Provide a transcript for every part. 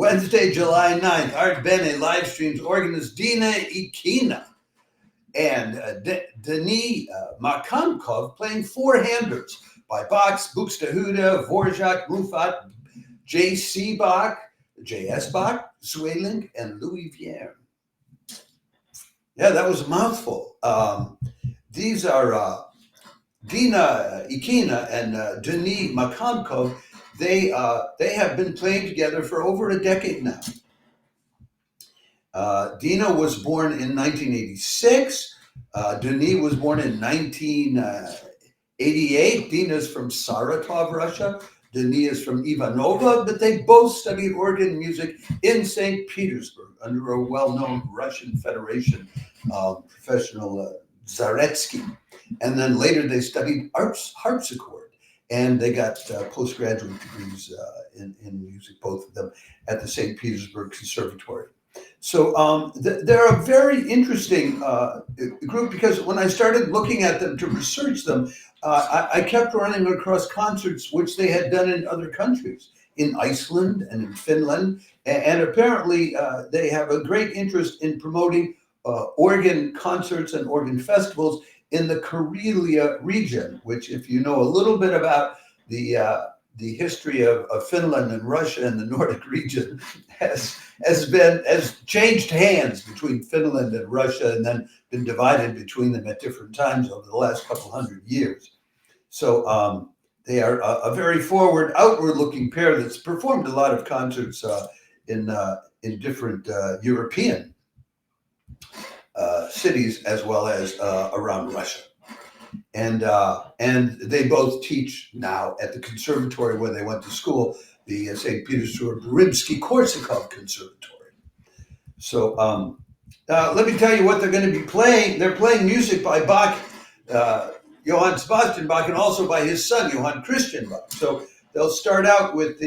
Wednesday, July 9th, Artbene live streams organist Dina Ikhina and Denis Makhankov playing four-handers by Bach's Buxtehude, Dvorak, Rufat, J.C. Bach, J.S. Bach, Zweiling, and Louis Vierne. Yeah, that was a mouthful. These are Dina Ikhina and Denis Makhankov. They have been playing together for over a decade now. Dina was born in 1986. Denis was born in 1988. Dina's from Saratov, Russia. Denis is from Ivanova, but they both studied organ music in St. Petersburg under a well-known Russian Federation professional, Zaretsky. And then later they studied harpsichord, and they got postgraduate degrees in music, both of them, at the St. Petersburg Conservatory. So they're a very interesting group, because when I started looking at them to research them, I kept running across concerts which they had done in other countries, in Iceland and in Finland. And apparently they have a great interest in promoting organ concerts and organ festivals in the Karelia region, which, if you know a little bit about the history of Finland and Russia and the Nordic region, has changed hands between Finland and Russia, and then been divided between them at different times over the last couple hundred years. So they are a very forward, outward-looking pair that's performed a lot of concerts in different European cities, as well as around Russia. And they both teach now at the conservatory where they went to school, the St. Petersburg Rimsky-Korsakov Conservatory. So let me tell you what they're going to be playing. They're playing music by Bach, Johann Sebastian Bach, and also by his son, Johann Christian Bach. So they'll start out with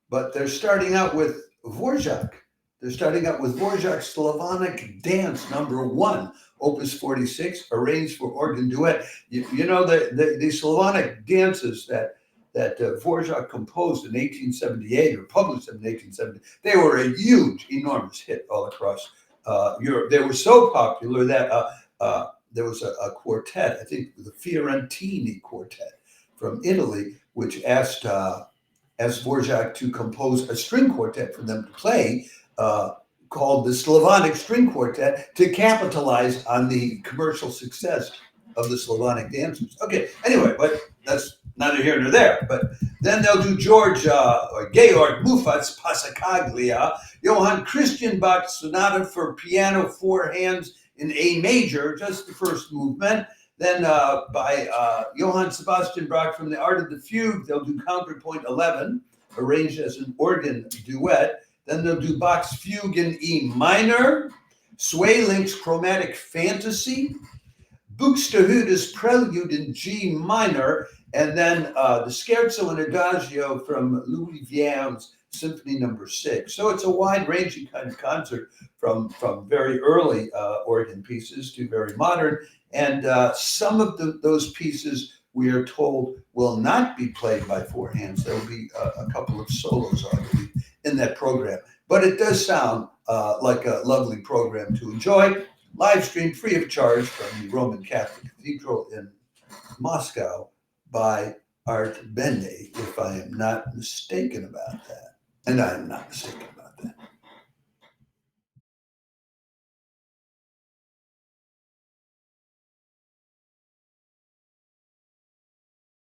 but they're starting out with Dvorak. They're starting out with Dvorak's Slavonic Dance No. 1, Opus 46, arranged for organ duet. You know, the Slavonic dances that Dvorak composed in 1878 or published in 1870, they were a huge, enormous hit all across Europe. They were so popular that there was a quartet, I think the Fiorentini Quartet from Italy, which asked Dvorak to compose a string quartet for them to play, called the Slavonic String Quartet, to capitalize on the commercial success of the Slavonic dancers. Okay, anyway, but that's neither here nor there. But then they'll do Georg Mufat's Passacaglia, Johann Christian Bach's Sonata for piano, four hands in A major, just the first movement. Then by Johann Sebastian Bach from the Art of the Fugue, they'll do Counterpoint 11, arranged as an organ duet. Then they'll do Bach's Fugue in E minor, Zweiling's Chromatic Fantasy, Buxtehude's Prelude in G minor, and then the Scherzo and Adagio from Louis Vierne's Symphony No. 6. So it's a wide-ranging kind of concert from very early organ pieces to very modern. And some of those pieces, we are told, will not be played by four hands. There will be a couple of solos, I believe, in that program. But it does sound like a lovely program to enjoy. Live stream free of charge from the Roman Catholic Cathedral in Moscow by Artbene, if I am not mistaken about that. And I am not mistaken.